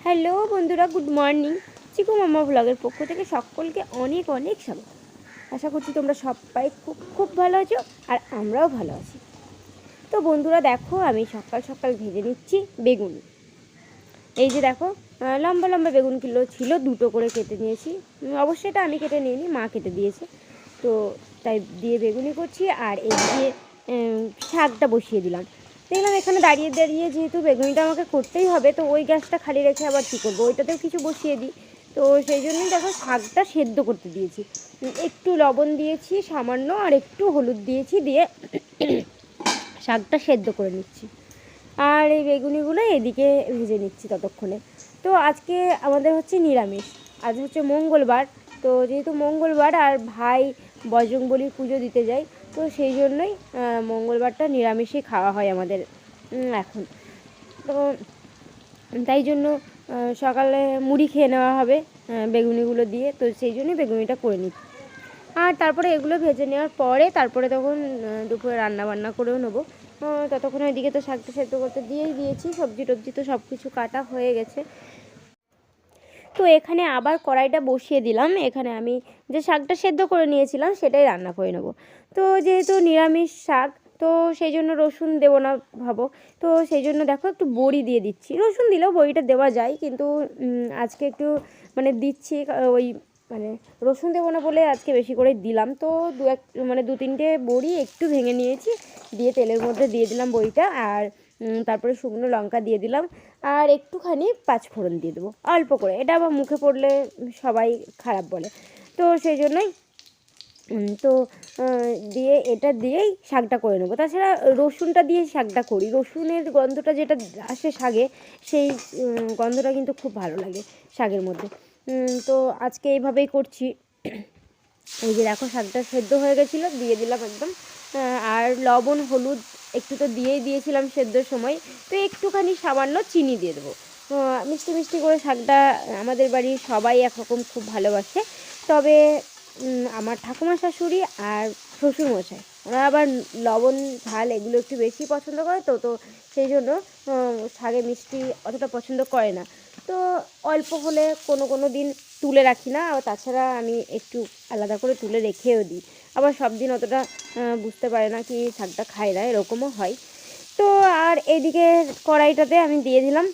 Hello বন্ধুরা, good morning. চিকু মামা ব্লগের পক্ষ থেকে সকলকে অনেক অনেক স্বাগত। আশা করছি তোমরা সবাই খুব খুব ভালো আছো, আর আমরাও ভালো আছি। তো বন্ধুরা দেখো, আমি সকাল সকাল ভেজে নিচ্ছি বেগুন। এই যে দেখো, লম্বা লম্বা বেগুনগুলো ছিল, দুটো করে কেটে নিয়েছি। অবশ্যই এটা আমি কেটে নিইনি, মা কেটে দিয়েছে। তো তাই দিয়ে বেগুনি করছি, আর এই দিয়ে শাকটা বসিয়ে দিলাম। দেখলাম এখানে দাঁড়িয়ে দাঁড়িয়ে যেহেতু বেগুনিটা আমাকে করতেই হবে, তো ওই গ্যাসটা খালি রেখে আবার কী করবো, ওইটাতেও কিছু বসিয়ে দিই। তো সেই জন্যই দেখো শাকটা সেদ্ধ করতে দিয়েছি। একটু লবণ দিয়েছি সামান্য, আর একটু হলুদ দিয়েছি, দিয়ে শাকটা সেদ্ধ করে নিচ্ছি। আর এই বেগুনিগুলো এদিকে ভেজে নিচ্ছি ততক্ষণে। তো আজকে আমাদের হচ্ছে নিরামিষ। আজ হচ্ছে মঙ্গলবার। তো যেহেতু মঙ্গলবার আর ভাই বজরংবলির পুজো দিতে যায়, তো সেই জন্যই মঙ্গলবারটা নিরামিষই খাওয়া হয় আমাদের এখন। তো তাই জন্য সকালে মুড়ি খেয়ে নেওয়া হবে বেগুনিগুলো দিয়ে, তো সেই জন্যই বেগুনিটা করে নিচ্ছি। আর তারপরে এগুলো ভেজে নেওয়ার পরে তারপরে তখন দুপুরে রান্না বান্না করেও নেবো। ততক্ষণ ওইদিকে তো শাকটা সেদ্ধ করতে দিয়েই দিয়েছি, সবজি টবজি তো সব কিছু কাটা হয়ে গেছে। তো এখানে আবার কড়াইটা বসিয়ে দিলাম। এখানে আমি যে শাকটা সেদ্ধ করে নিয়েছিলাম সেটাই রান্না করে নেব। তো যেহেতু নিরামিষ শাক, তো সেই জন্য রসুন দেবো না ভাবো। তো সেই জন্য দেখো একটু বড়ি দিয়ে দিচ্ছি। রসুন দিলেও বড়িটা দেওয়া যায়, কিন্তু আজকে একটু মানে দিচ্ছি ওই মানে রসুন দেবো না বলে আজকে বেশি করে দিলাম। তো দু তিনটে বড়ি একটু ভেঙে নিয়েছি, দিয়ে তেলের মধ্যে দিয়ে দিলাম বড়িটা। আর তারপরে শুকনো লঙ্কা দিয়ে দিলাম, আর একটুখানি পাঁচফোড়ন দিয়ে দেবো অল্প করে। এটা আবার মুখে পড়লে সবাই খারাপ বলে, তো সেই জন্যই তো দিয়ে এটা দিয়েই শাকটা করে নেবো। তাছাড়া রসুনটা দিয়ে শাকটা করি, রসুনের গন্ধটা যেটা আসে শাকে, সেই গন্ধটা কিন্তু খুব ভালো লাগে শাকের মধ্যে। তো আজকে এইভাবেই করছি। এই যে দেখো শাকটা সেদ্ধ হয়ে গেছিলো, দিয়ে দিলাম একদম। আর লবণ হলুদ একটু তো দিয়েই দিয়েছিলাম সেদ্ধর সময়, তো একটুখানি সামান্য চিনি দিয়ে দেবো। মিষ্টি মিষ্টি করে শাকটা আমাদের বাড়ির সবাই একরকম খুব ভালোবাসে। তবে আমার ঠাকুমা শাশুড়ি আর শ্বশুরমশাই, ওরা আবার লবণ ঝাল এগুলো একটু বেশি পছন্দ করে, তো তো সেই জন্য শাকে মিষ্টি অতটা পছন্দ করে না। তো অল্প হলে কোনো দিন তুলে রাখি না, আর তাছাড়া আমি একটু আলাদা করে তুলে রেখেও দিই। আবার সব দিন অতটা বুঝতে পারে না কি শাকটা খায় না, এরকমও হয়। তো আর এইদিকে কড়াইটাতে আমি দিয়ে দিলাম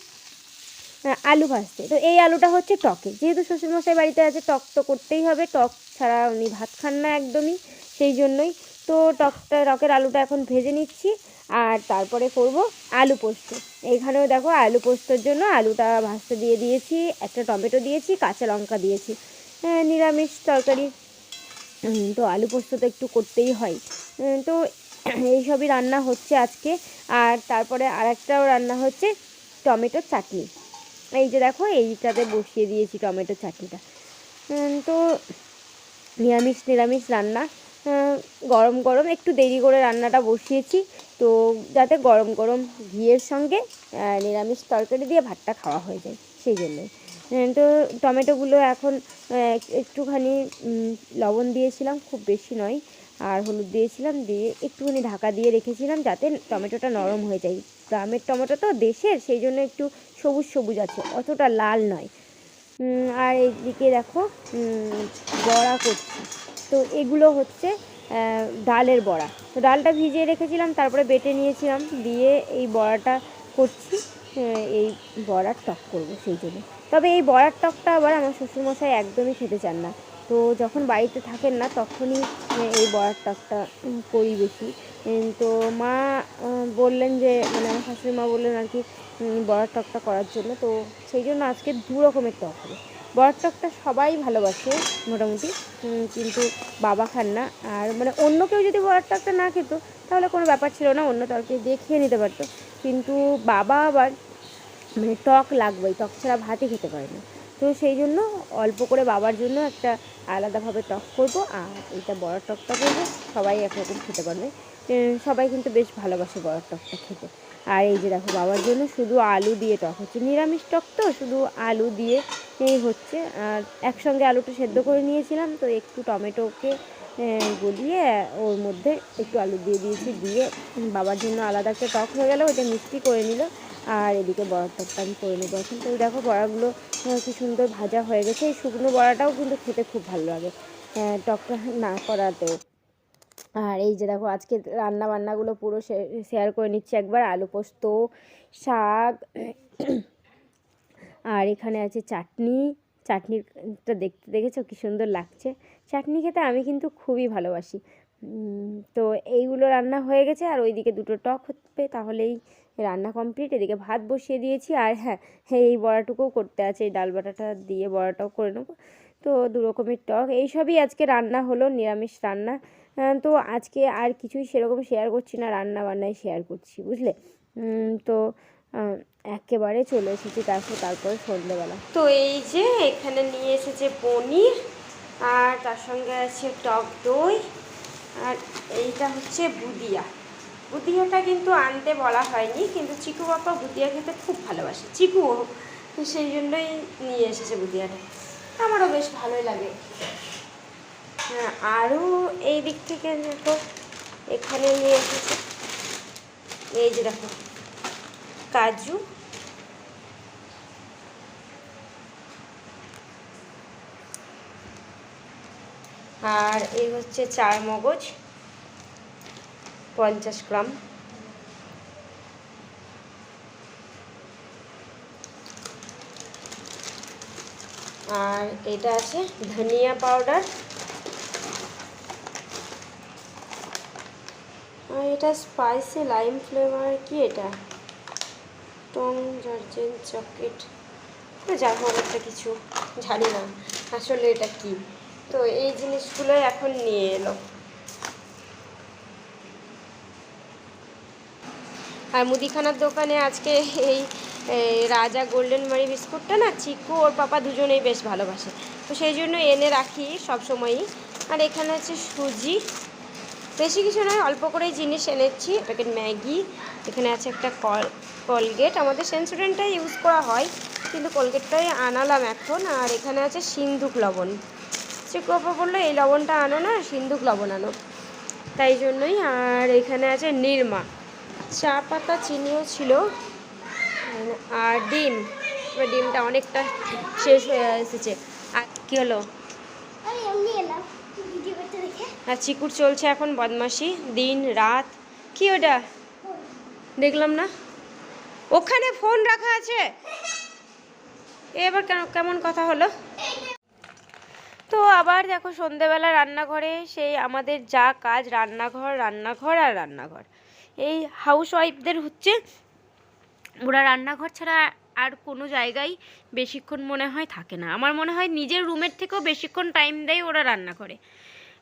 আলু ভাজতে। তো এই আলুটা হচ্ছে টকে, যেহেতু শ্বশুরমশাই বাড়িতে আছে, টক তো করতেই হবে, টক ছাড়া উনি ভাত খান না একদমই, সেই জন্যই। তো টকের আলুটা এখন ভেজে নিচ্ছি, আর তারপরে করব আলু পোস্ত। এইখানেও দেখো আলু পোস্তর জন্য আলুটা ভাজতে দিয়ে দিয়েছি, একটা টমেটো দিয়েছি, কাঁচা লঙ্কা দিয়েছি। নিরামিষ তরকারি, তো আলু পোস্ত তো একটু করতেই হয়। তো এইসবই রান্না হচ্ছে আজকে। আর তারপরে আরেকটাও রান্না হচ্ছে টমেটোর চাটনি। এই যে দেখো এইটাতে বসিয়ে দিয়েছি টমেটো চাটনিটা। তো নিরামিষ রান্না, গরম গরম একটু দেরি করে রান্নাটা বসিয়েছি, তো যাতে গরম গরম ঘিয়ের সঙ্গে নিরামিষ তরকারি দিয়ে ভাতটা খাওয়া হয়ে যায়, সেই জন্যই। তো টমেটোগুলো এখন একটুখানি লবণ দিয়েছিলাম, খুব বেশি নয়, আর হলুদ দিয়েছিলাম, দিয়ে একটুখানি ঢাকা দিয়ে রেখেছিলাম যাতে টমেটোটা নরম হয়ে যায়। গ্রামের টমেটো তো দেশের, সেই জন্য একটু সবুজ সবুজ আছে, অতটা লাল নয়। আর এইদিকে দেখো বড়া করছি। তো এগুলো হচ্ছে ডালের বড়া। তো ডালটা ভিজিয়ে রেখেছিলাম, তারপরে বেটে নিয়েছিলাম, দিয়ে এই বড়াটা করছি। এই বড়ার টক করবো সেই জন্য। তবে এই বড়ার টকটা আবার আমার শ্বশুরমশাই একদমই খেতে চান না, তো যখন বাড়িতে থাকেন না তখনই এই বড়ার টকটা করি বেশি। তো মা বললেন যে, মানে আমার শাশুড়ি মা বললেন আর কি বড়ার টকটা করার জন্য, তো সেই জন্য আজকে দু রকমের টক হবে। বড়ার টকটা সবাই ভালোবাসে মোটামুটি, কিন্তু বাবা খান না। আর মানে অন্য কেউ যদি বড়ার টকটা না খেত তাহলে কোনো ব্যাপার ছিল না, অন্য তরকারি দিয়ে খেয়ে নিতে পারতো, কিন্তু বাবা আবার মানে টক লাগবেই, টক ছাড়া ভাতই খেতে পারে না। তো সেই জন্য অল্প করে বাবার জন্য একটা আলাদাভাবে টক করব, আর এইটা বড়ার টকটা করবো, সবাই একরকম খেতে পারবে। সবাই কিন্তু বেশ ভালোবাসে বড়ার টকটা খেতে। আর এই যে দেখো বাবার জন্য শুধু আলু দিয়ে টক হচ্ছে, নিরামিষ টক তো শুধু আলু দিয়ে এই হচ্ছে। আর একসঙ্গে আলুটা সেদ্ধ করে নিয়েছিলাম, তো একটু টমেটোকে গলিয়ে ওর মধ্যে একটু আলু দিয়ে দিয়েছি, দিয়ে বাবার জন্য আলাদা একটা টক হয়ে গেল, ওইটা মিষ্টি করে নিল। আর এদিকে বড়ার টকটা আমি করে নেবো এখন। তো দেখো বড়াগুলো কি সুন্দর ভাজা হয়ে গেছে। এই শুকনো বড়াটাও কিন্তু খেতে খুব ভালো লাগে টকটা না করাতেও। আর এই যে দেখো আজকে রান্না বান্নাগুলো পুরো শেয়ার করে নিচ্ছি একবার। আলু পোস্ত, শাক, আর এখানে আছে চাটনি। চাটনিটা দেখতে দেখেছো কী সুন্দর লাগছে। চাটনি খেতে আমি কিন্তু খুবই ভালোবাসি। তো এইগুলো রান্না হয়ে গেছে আর ওইদিকে দুটো টক হবে, তাহলেই রান্না কমপ্লিট। এদিকে ভাত বসিয়ে দিয়েছি। আর হ্যাঁ, এই বড়াটুকুও করতে আছে, এই ডাল বাটাটা দিয়ে বড়াটাও করে নেবো। তো দু রকমের টক, এইসবই আজকে রান্না হলো, নিরামিষ রান্না। তো আজকে আর কিছুই সেরকম শেয়ার করছি না, রান্না বান্নায় শেয়ার করছি, বুঝলে। তো একেবারে চলে এসেছি তারপরে সন্ধ্যেবেলা। তো এই যে এখানে নিয়ে এসেছে পনির, আর তার সঙ্গে আছে টক দই, আর এইটা হচ্ছে বুদিয়াটা কিন্তু আনতে বলা হয়নি, কিন্তু চিকু বাবা বুদিয়া খেতে খুব ভালোবাসে, চিকুও, সেই জন্যই নিয়ে এসেছে বুদিয়াটা। আমারও বেশ ভালোই লাগে। হ্যাঁ, আরও এই দিক থেকে দেখো এখানে নিয়ে এসেছে, এই যে দেখো কাজু, আর এই হচ্ছে চার মগজ 50 গ্রাম, আর এটা আছে ধনিয়া পাউডার, আর এটা স্পাইসি লাইম ফ্লেভার, কি এটা টং জার্জেন চকলেট, যা হোক একটা কিছু, জানি না আসলে এটা কি। তো এই জিনিসগুলোই এখন নিয়ে এলো। আর মুদিখানার দোকানে আজকে এই রাজা গোল্ডেন মারি বিস্কুটটা না চিকু ওর পাপা দুজনেই বেশ ভালোবাসে, তো সেই জন্য এনে রাখি সব সময়ই। আর এখানে আছে সুজি, বেশি কিছু নয়, অল্প করেই জিনিস এনেছি, প্যাকেট ম্যাগি, এখানে আছে একটা কলগেট, আমাদের সেন্সোডেন্টটাই ইউজ করা হয় কিন্তু কলগেটটাই আনালাম এখন। আর এখানে আছে সিন্দুক লবণ, চিকু বাবা বললো এই লবণটা আনো না, সিন্দুক লবণ আনো, তাই জন্যই। আর এখানে আছে নিরমা, চা পাতা, চিনিও ছিল, আর ডিমটা অনেকটা শেষ হয়ে এসেছে। আর কী হলো, আর চিকুর চলছে এখন বদমাশি দিন রাত। কি ওটা দেখলাম না, ওখানে ফোন রাখা আছে, এবার কেমন কথা হলো। তো আবার দেখো সন্ধেবেলা রান্নাঘরে সেই আমাদের যা কাজ, রান্নাঘর আর রান্নাঘর। এই হাউস ওয়াইফদের হচ্ছে ওরা রান্নাঘর ছাড়া আর কোনো জায়গায় বেশিক্ষণ মনে হয় থাকে না। আমার মনে হয় নিজের রুমের থেকেও বেশিক্ষণ টাইম দেয় ওরা রান্না করে।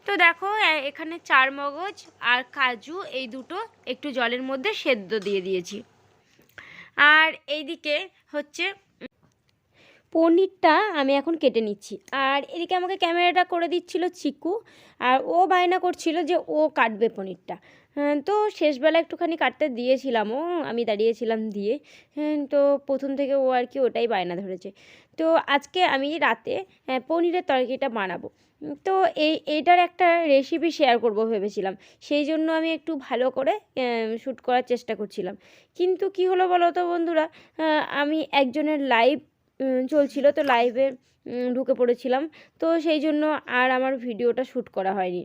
তো দেখো এখানে চার মগজ আর কাজু এই দুটো একটু জলের মধ্যে সেদ্ধ দিয়ে দিয়েছি। আর এইদিকে হচ্ছে পনিরটা আমি এখন কেটে নিচ্ছি। আর এদিকে আমাকে ক্যামেরাটা করে দিচ্ছিল চিকু, আর ও বায়না করছিল যে ও কাটবে পনিরটা। তো শেষবেলা একটুখানি কাটতে দিয়েছিলাম, আমি দাঁড়িয়েছিলাম দিয়ে। তো প্রথম থেকে ও আর কি ওটাই বায়না ধরেছে। তো আজকে আমি রাতে পনিরের তরকারিটা বানাবো। তো এইটার একটা রেসিপি শেয়ার করব ভেবেছিলাম, সেই জন্য আমি একটু ভালো করে শ্যুট করার চেষ্টা করছিলাম। কিন্তু কি হলো বলো তো বন্ধুরা, আমি একজনের লাইভ চলছিল, তো লাইভে ঢুকে পড়েছিলাম, তো সেই জন্য আর আমার ভিডিওটা শ্যুট করা হয়নি।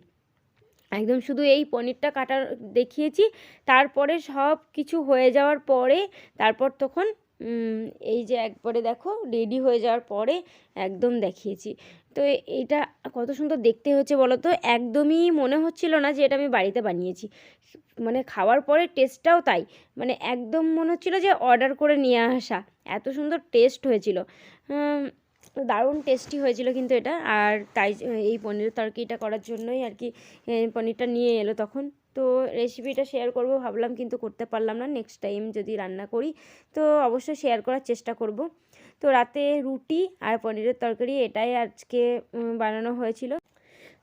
একদম শুধু এই পনিরটা কাটার দেখিয়েছি, তারপরে সব কিছু হয়ে যাওয়ার পরে তারপর তখন এই যে একবারে দেখো রেডি হয়ে যাওয়ার পরে একদম দেখিয়েছি। তো এইটা কত সুন্দর দেখতে হচ্ছে বলো তো, একদমই মনে হচ্ছিল না যে এটা আমি বাড়িতে বানিয়েছি। মানে খাওয়ার পরে টেস্টটাও তাই, মানে একদম মনে হচ্ছিলো যে অর্ডার করে নিয়ে আসা, এত সুন্দর টেস্ট হয়েছিল, দারুণ টেস্টি হয়েছিল কিন্তু এটা। আর তাই এই পনিরের তরকারিটা করার জন্যই আর কি পনিরটা নিয়ে এলো তখন। তো রেসিপিটা শেয়ার করব ভাবলাম, কিন্তু করতে পারলাম না। নেক্সট টাইম যদি রান্না করি তো অবশ্যই শেয়ার করার চেষ্টা করব। তো রাতে রুটি আর পনিরের তরকারি এটাই আজকে বানানো হয়েছিল।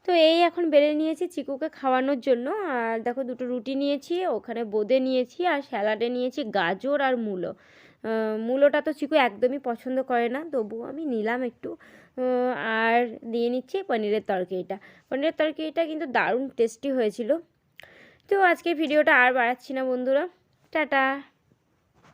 তো এই এখন বেড়ে নিয়েছি চিকুকে খাওয়ানোর জন্য। আর দেখো দুটো রুটি নিয়েছি, ওখানে বোঁদে নিয়েছি, আর স্যালাডে নিয়েছি গাজর আর মূলো। মূলোটা তো চিকু একদমই পছন্দ করে না, তবুও আমি নিলাম একটু। আর দিয়ে নিচ্ছি পনিরের তরকারিটা কিন্তু দারুণ টেস্টি হয়েছিল। তো আজকে ভিডিওটা আর বাড়াচ্ছি না বন্ধুরা, টাটা।